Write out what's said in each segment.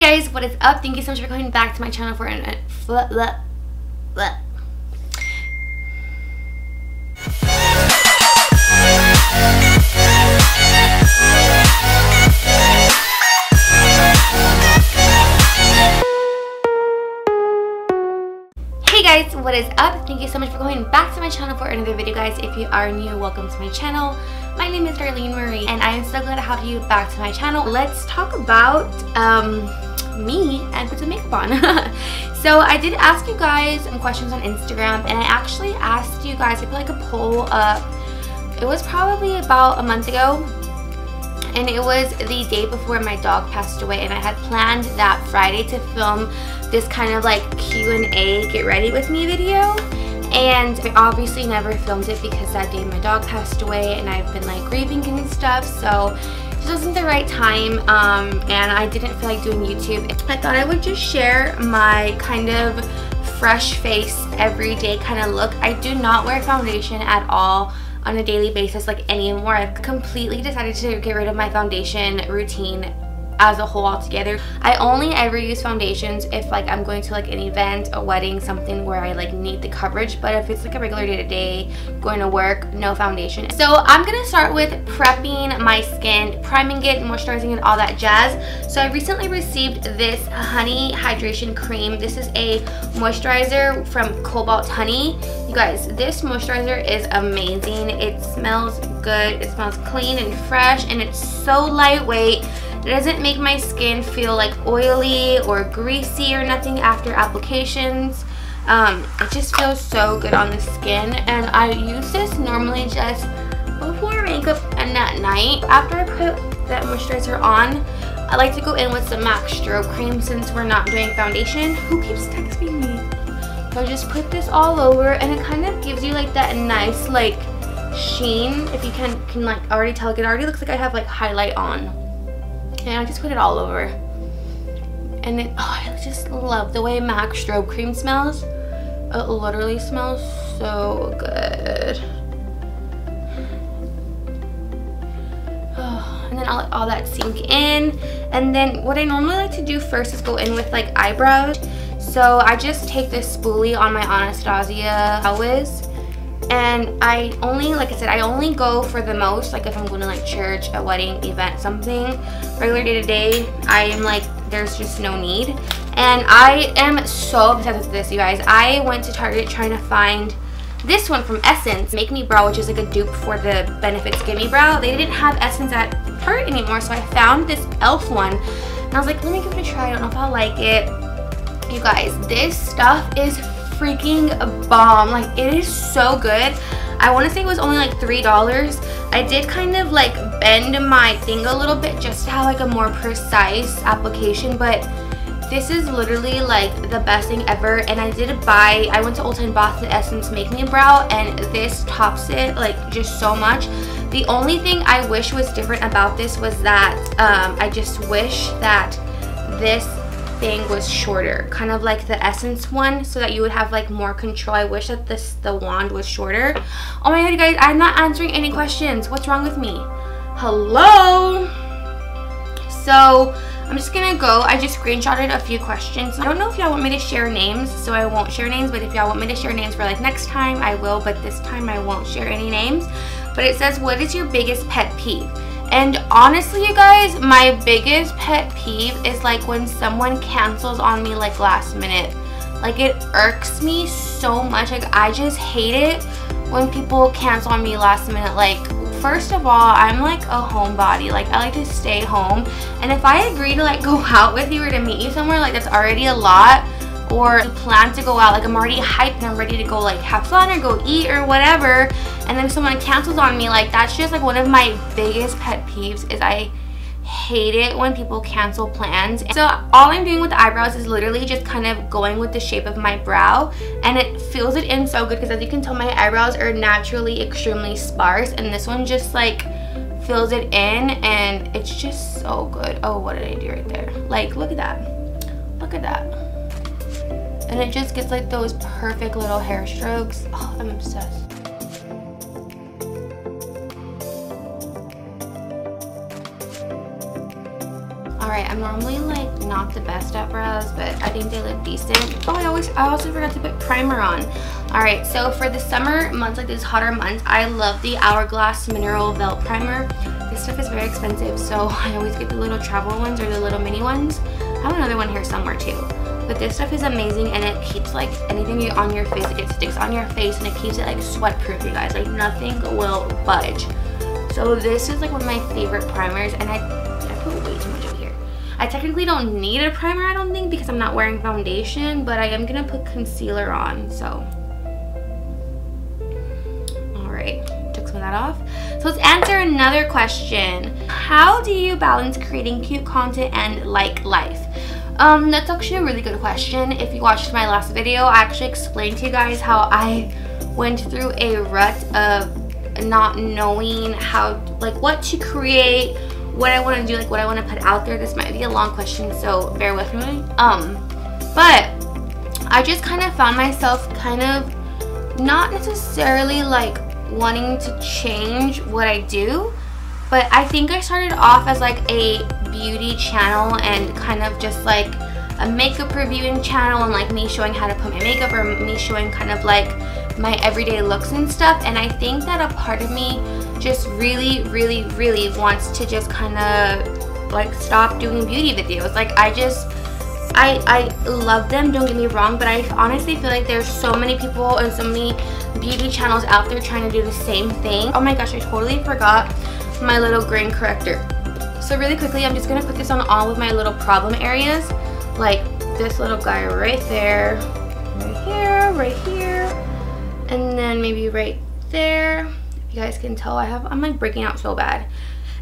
Hey guys, what is up? Thank you so much for coming back to my channel for an Hey guys, what is up? Thank you so much for coming back to my channel for another video, guys. If you are new, welcome to my channel. My name is Darlene Marie and I am so glad to have you back to my channel. Let's talk about me and put some makeup on. So I did ask you guys some questions on Instagram, and I actually asked you guys, I put like a poll up. It was probably about a month ago, and it was the day before my dog passed away, and I had planned that Friday to film this kind of like Q&A get ready with me video. And I obviously never filmed it because that day my dog passed away and I've been like grieving and stuff, so this wasn't the right time, and I didn't feel like doing YouTube. I thought I would just share my kind of fresh face everyday kind of look. I do not wear foundation at all on a daily basis like anymore. I've completely decided to get rid of my foundation routine as a whole altogether. I only ever use foundations if like I'm going to like an event, a wedding, something where I like need the coverage, but if it's like a regular day-to-day going to work, no foundation. So I'm gonna start with prepping my skin, priming it, moisturizing it, all that jazz. So I recently received this honey hydration cream. This is a moisturizer from Cobalt Honey. You guys, this moisturizer is amazing. It smells good, it smells clean and fresh, and it's so lightweight. It doesn't make my skin feel like oily or greasy or nothing after applications. It just feels so good on the skin, and I use this normally just before makeup and at night. After I put that moisturizer on, I like to go in with some MAC Strobe cream since we're not doing foundation. Who keeps texting me? So I just put this all over, and it kind of gives you like that nice like sheen. If you can like already tell, like it already looks like I have like highlight on. And I just put it all over, and it, I just love the way MAC Strobe cream smells. It literally smells so good. And then I'll let all that sink in, and then what I normally like to do first is go in with like eyebrows. So I just take this spoolie on my Anastasia Wiz, and I only, like I said, I only go for the most, like if I'm going to like church, a wedding, event, something. Regular day to day, I am like, there's just no need. And I am so obsessed with this, you guys. I went to Target trying to find this one from Essence, Make Me Brow, which is like a dupe for the Benefits Gimme Brow. They didn't have Essence at Target anymore, so I found this e.l.f. one, and I was like, let me give it a try. I don't know if I'll like it. You guys, this stuff is freaking bomb. Like, it is so good. I want to say it was only like $3. I did kind of like bend my thing a little bit just to have like a more precise application, but this is literally like the best thing ever. And I went to Ulta and bought the Essence Make Me Brow, and this tops it like just so much. The only thing I wish was different about this was that I just wish that this thing was shorter, kind of like the Essence one, so that you would have like more control. I wish that the wand was shorter. Oh my god, you guys, I'm not answering any questions. What's wrong with me? Hello? So I'm just gonna go. I just screenshotted a few questions. I don't know if y'all want me to share names, so I won't share names, but if y'all want me to share names for like next time, I will, but this time I won't share any names. But it says, what is your biggest pet peeve? And honestly, you guys, my biggest pet peeve is like when someone cancels on me like last minute. Like, it irks me so much. Like, I just hate it when people cancel on me last minute. Like, first of all, I'm like a homebody. Like, I like to stay home. And if I agree to like go out with you or to meet you somewhere, like that's already a lot. Or plan to go out, like I'm already hyped and I'm ready to go like have fun or go eat or whatever, and then someone cancels on me, like that's just like one of my biggest pet peeves. Is I hate it when people cancel plans. So all I'm doing with the eyebrows is literally just kind of going with the shape of my brow, and it fills it in so good because as you can tell, my eyebrows are naturally extremely sparse, and this one just like fills it in, and it's just so good. Oh, what did I do right there? Like, look at that, look at that. And it just gets like those perfect little hair strokes. Oh, I'm obsessed. Alright, I'm normally like not the best at brows, but I think they look decent. Oh, I also forgot to put primer on. Alright, so for the summer months, like these hotter months, I love the Hourglass Mineral Velvet Primer. This stuff is very expensive, so I always get the little travel ones or the little mini ones. I have another one here somewhere too. But this stuff is amazing, and it keeps like anything on your face, like it sticks on your face and it keeps it like sweat proof, you guys. Like nothing will budge. So this is like one of my favorite primers, and I put way too much over here. I technically don't need a primer, I don't think, because I'm not wearing foundation, but I am gonna put concealer on, so. Alright, took some of that off. So let's answer another question. How do you balance creating cute content and like life? That's actually a really good question. If you watched my last video, I actually explained to you guys how I went through a rut of not knowing how, like, what to create, what I want to do, like what I want to put out there. This might be a long question, so bear with me. But I just kind of found myself kind of not necessarily like wanting to change what I do, but I think I started off as like a beauty channel and kind of just like a makeup reviewing channel, and like me showing how to put my makeup, or me showing kind of like my everyday looks and stuff. And I think that a part of me just really wants to just kind of like stop doing beauty videos. Like I love them, don't get me wrong, but I honestly feel like there's so many people and so many beauty channels out there trying to do the same thing. Oh my gosh, I totally forgot my little grain corrector. So really quickly, I'm just going to put this on all of my little problem areas. Like this little guy right there, right here, and then maybe right there. If you guys can tell, I'm like breaking out so bad.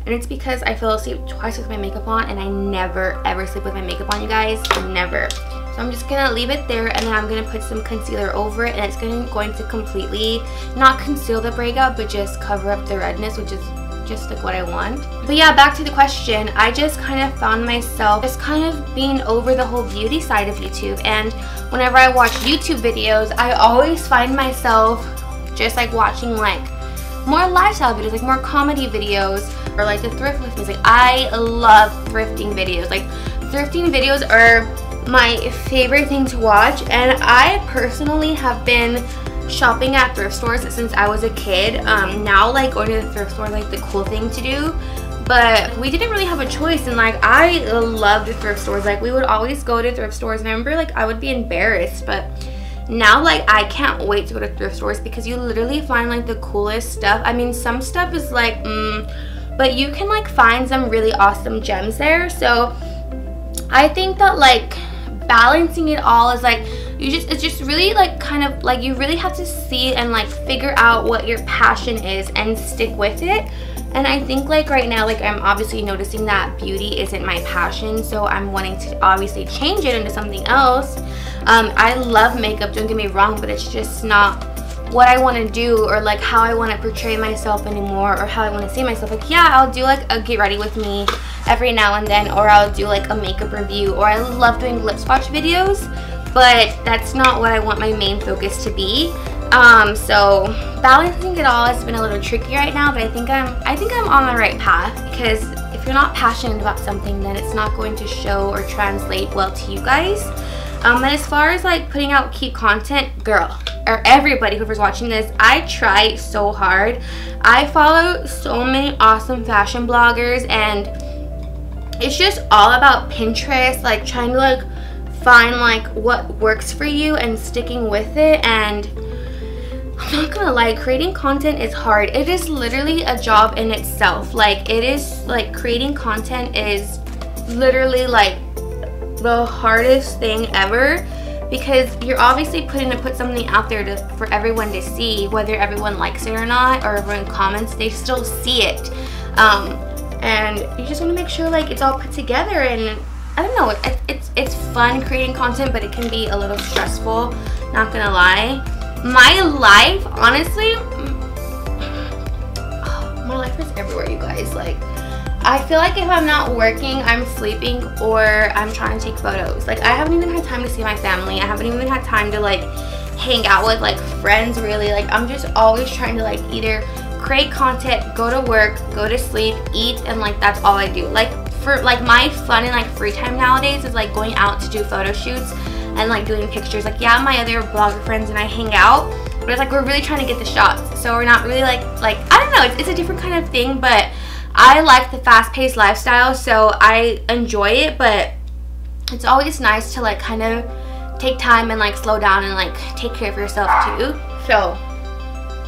And it's because I fell asleep twice with my makeup on, and I never ever sleep with my makeup on, you guys. Never. So I'm just gonna leave it there, and then I'm gonna put some concealer over it, and it's going to completely not conceal the breakout, but just cover up the redness, which is just like what I want. But yeah, back to the question. I just kind of found myself just kind of being over the whole beauty side of YouTube, and whenever I watch YouTube videos, I always find myself just like watching like more lifestyle videos, like more comedy videos, or like the thrift with me. Like I love thrifting videos. Like thrifting videos are my favorite thing to watch, and I personally have been shopping at thrift stores since I was a kid. Now like going to the thrift store like the cool thing to do, but we didn't really have a choice, and like I loved the thrift stores. Like we would always go to thrift stores, and I remember like I would be embarrassed, but now like I can't wait to go to thrift stores because you literally find like the coolest stuff. I mean, some stuff is like but you can like find some really awesome gems there. So I think that like balancing it all is like it's just really like kind of like you really have to see and like figure out what your passion is and stick with it. And I think like right now, like I'm obviously noticing that beauty isn't my passion, so I'm wanting to obviously change it into something else. I love makeup, don't get me wrong, but it's just not what I want to do, or like how I want to portray myself anymore, or how I want to see myself. Like yeah, I'll do like a get ready with me every now and then, or I'll do like a makeup review, or I love doing lip swatch videos, but that's not what I want my main focus to be. So balancing it all has been a little tricky right now, but I think I'm on the right path, because if you're not passionate about something, then it's not going to show or translate well to you guys. And as far as like putting out cute content, girl, or everybody whoever's watching this, I try so hard. I follow so many awesome fashion bloggers, and it's just all about Pinterest, like trying to like find like what works for you and sticking with it. And I'm not gonna lie, creating content is hard. It is literally a job in itself. Like it is like creating content is literally like the hardest thing ever, because you're obviously put something out there for everyone to see. Whether everyone likes it or not, or everyone comments, they still see it. And you just want to make sure like it's all put together. And I don't know, it's fun creating content, but it can be a little stressful, not gonna lie. My life, honestly, my life is everywhere, you guys. Like I feel like if I'm not working, I'm sleeping, or I'm trying to take photos. Like I haven't even had time to see my family. I haven't even had time to like hang out with like friends, really. Like I'm just always trying to like either create content, go to work, go to sleep, eat, and like that's all I do. Like for like my fun and like free time nowadays is like going out to do photo shoots and like doing pictures. Like yeah, my other blogger friends and I hang out, but it's like we're really trying to get the shots, so we're not really like I don't know, it's a different kind of thing. But I like the fast-paced lifestyle, so I enjoy it, but it's always nice to like kind of take time and like slow down and like take care of yourself too. So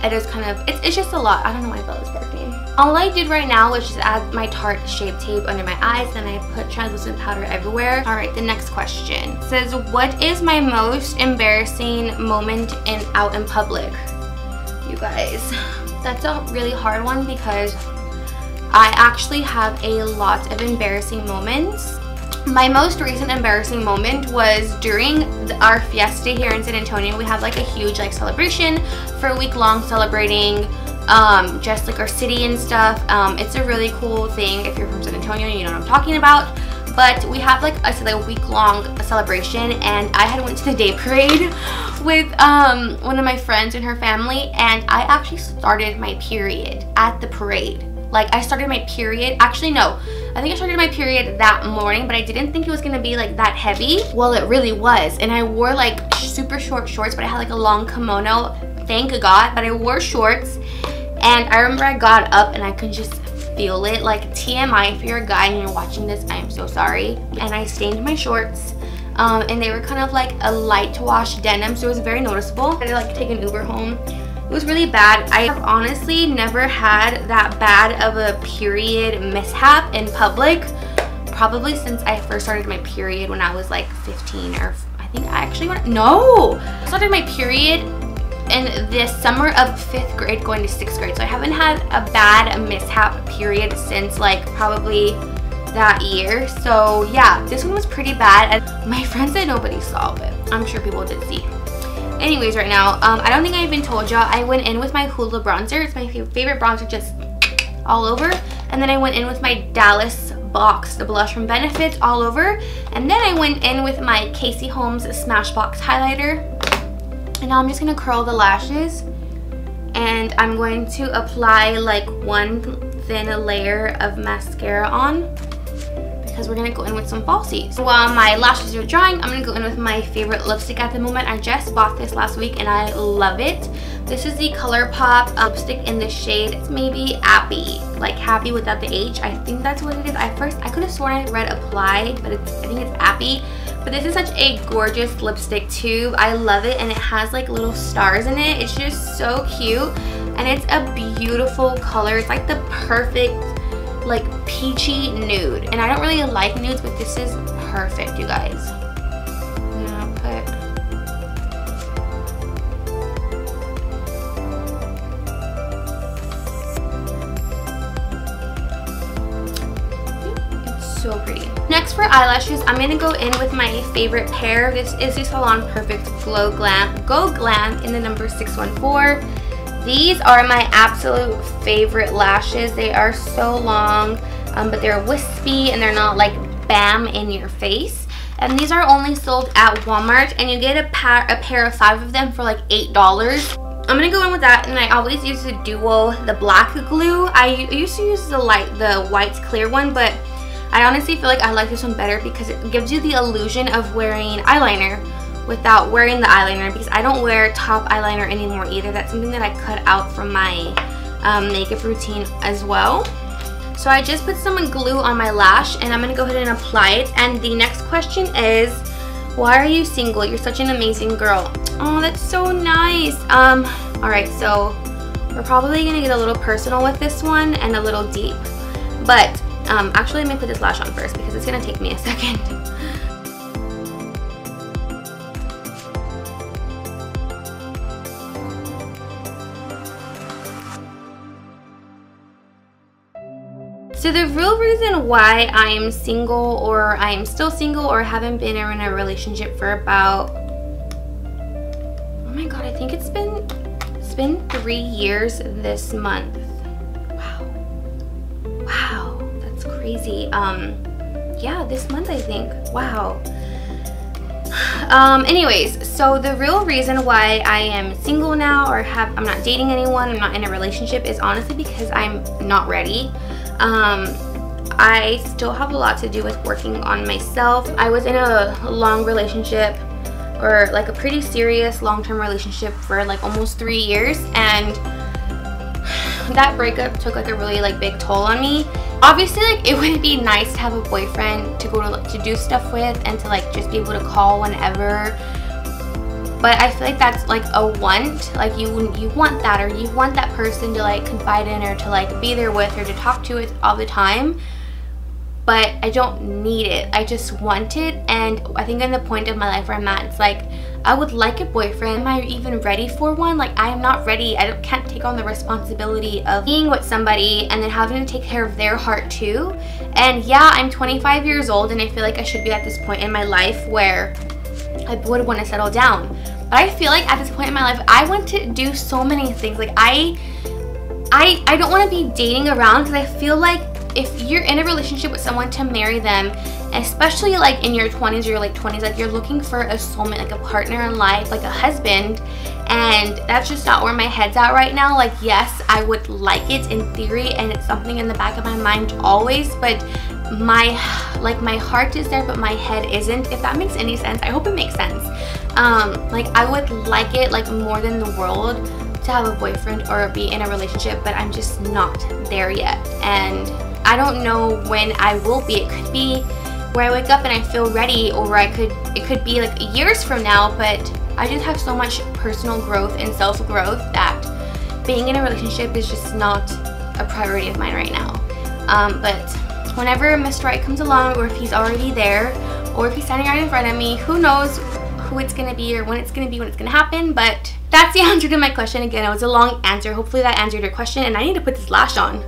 it is kind of, it's just a lot. I don't know why Bella's barking. All I did right now was just add my Tarte Shape Tape under my eyes, then I put translucent powder everywhere. All right, the next question. It says, what is my most embarrassing moment out in public? You guys, that's a really hard one because I actually have a lot of embarrassing moments. My most recent embarrassing moment was during our fiesta here in San Antonio. We have like a huge like celebration for a week long, celebrating just like our city and stuff. It's a really cool thing. If you're from San Antonio, you know what I'm talking about. But we have like a week long celebration, and I had went to the day parade with one of my friends and her family, and I actually started my period at the parade. Like I started my period, actually no, I think I started my period that morning, but I didn't think it was gonna be like that heavy. Well, it really was. And I wore like super short shorts, but I had like a long kimono, thank God, but I wore shorts. And I remember I got up and I could just feel it. Like TMI, if you're a guy and you're watching this, I am so sorry. And I stained my shorts. And they were kind of like a light wash denim, so it was very noticeable. I had to like take an Uber home. It was really bad. I have honestly never had that bad of a period mishap in public, probably since I first started my period when I was like 15, or I think I actually I started my period in the summer of 5th grade going to 6th grade. So I haven't had a bad mishap period since like probably that year. So yeah, this one was pretty bad. And my friends said nobody saw, but I'm sure people did see. Anyways, right now, I don't think I even told y'all, I went in with my Hoola bronzer. It's my favorite bronzer, just all over. And then I went in with my Dallas Box, the blush from Benefit, all over. And then I went in with my Holmes Smashbox highlighter. And now I'm just going to curl the lashes. And I'm going to apply like one thin layer of mascara on, because we're going to go in with some falsies. While my lashes are drying, I'm going to go in with my favorite lipstick at the moment. I just bought this last week and I love it. This is the ColourPop lipstick in the shade, it's maybe Appy, like happy without the H. I think that's what it is. I could have sworn I read applied, but I think it's Appy. But this is such a gorgeous lipstick tube. I love it, and it has like little stars in it. It's just so cute, and it's a beautiful color. It's like the perfect like peachy nude, and I don't really like nudes, but this is perfect, you guys. I'm gonna put it's so pretty. Next for eyelashes, I'm gonna go in with my favorite pair. This is the Salon Perfect Go Glam in the number 614. These are my absolute favorite lashes. They are so long, but they're wispy and they're not like bam in your face. And these are only sold at Walmart, and you get a pair of 5 of them for like $8. I'm gonna go in with that, and I always use the Duo, the black glue. I used to use the white clear one, but I honestly feel like I like this one better because it gives you the illusion of wearing eyeliner without wearing the eyeliner, because I don't wear top eyeliner anymore either. That's something that I cut out from my makeup routine as well. So I just put some glue on my lash, and I'm going to go ahead and apply it. And the next question is, why are you single? You're such an amazing girl. Oh, that's so nice. Alright, so we're probably going to get a little personal with this one and a little deep. But actually, let me put this lash on first because it's going to take me a second. So the real reason why I am single, or I am still single, or haven't been in a relationship for about, oh my god, I think it's been 3 years this month. Wow, that's crazy. Yeah, this month I think. Wow. Anyways, so the real reason why I am single now, or I'm not dating anyone, I'm not in a relationship, is honestly because I'm not ready. I still have a lot to do with working on myself. I was in a long relationship, or like a pretty serious long-term relationship, for like almost 3 years, and that breakup took like a really like big toll on me. Obviously, like, it would be nice to have a boyfriend to go to, like, to do stuff with, and to like just be able to call whenever, but I feel like that's like a want. Like you want that, or you want that person to like confide in, or to like be there with, or to talk to it all the time. But I don't need it, I just want it. And I think in the point of my life where I'm at, it's like, I would like a boyfriend. Am I even ready for one? Like, I am not ready. I can't take on the responsibility of being with somebody and then having to take care of their heart too. And yeah, I'm 25 years old, and I feel like I should be at this point in my life where I would want to settle down. But I feel like at this point in my life, I want to do so many things. Like, I don't want to be dating around, because I feel like if you're in a relationship with someone, to marry them, especially like in your 20s or your late 20s, like you're looking for a soulmate, like a partner in life, like a husband, and that's just not where my head's at right now. Like, yes, I would like it in theory, and it's something in the back of my mind always, but my heart is there, but my head isn't, if that makes any sense. I hope it makes sense. Like, I would like it like more than the world to have a boyfriend or be in a relationship, but I'm just not there yet, and I don't know when I will be. It could be where I wake up and I feel ready, or it could be like years from now, but I just have so much personal growth and self-growth that being in a relationship is just not a priority of mine right now. But whenever Mr. Right comes along, or if he's already there, or if he's standing right in front of me, who knows who it's gonna be, or when it's gonna happen. But that's the answer to my question. Again, it was a long answer. Hopefully that answered your question, and I need to put this lash on.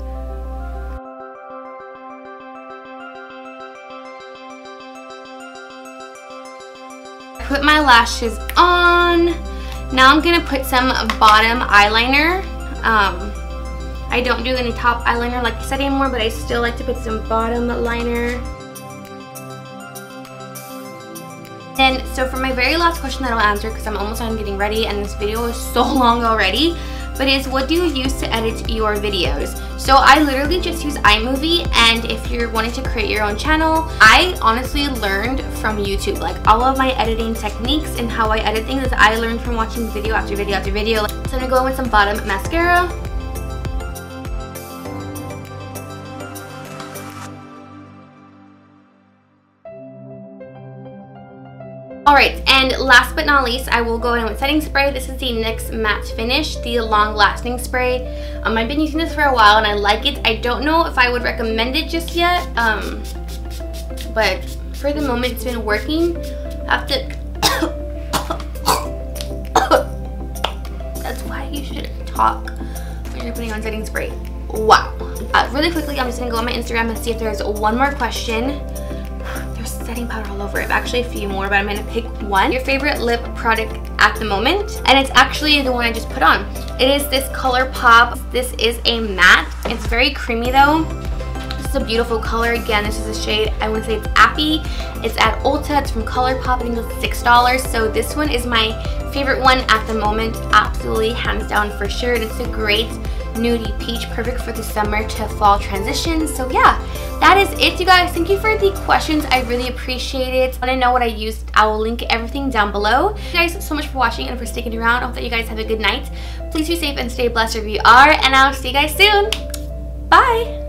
Put my lashes on. Now I'm gonna put some bottom eyeliner. I don't do any top eyeliner like I said anymore, but I still like to put some bottom liner. And so for my very last question that I'll answer, because I'm almost done getting ready and this video is so long already, but is, what do you use to edit your videos? So I literally just use iMovie, and if you're wanting to create your own channel, I honestly learned from YouTube. Like, all of my editing techniques and how I edit things, I learned from watching video after video after video. So I'm gonna go in with some bottom mascara. Alright, and last but not least, I will go in with setting spray. This is the NYX Matte Finish, the long lasting spray. I've been using this for a while and I like it. I don't know if I would recommend it just yet, but for the moment it's been working. I have to that's why you should talk when you're putting on setting spray. Wow. Really quickly, I'm just gonna go on my Instagram and see if there's one more question. Setting powder all over it. Actually a few more, but I'm gonna pick one. Your favorite lip product at the moment, and it's actually the one I just put on. It is this ColourPop. This is a matte. It's very creamy though. This is a beautiful color. Again, this is a shade, I would say it's Appy. It's at Ulta. It's from ColourPop. I think it's $6. So this one is my favorite one at the moment. Absolutely, hands down for sure. And it's a great nudie peach, perfect for the summer to fall transition. So yeah, that is it, you guys. Thank you for the questions. I really appreciate it. Want to know what I used? I will link everything down below. Thank you guys so much for watching and for sticking around. I hope that you guys have a good night. Please be safe and stay blessed wherever you are, and I'll see you guys soon. Bye.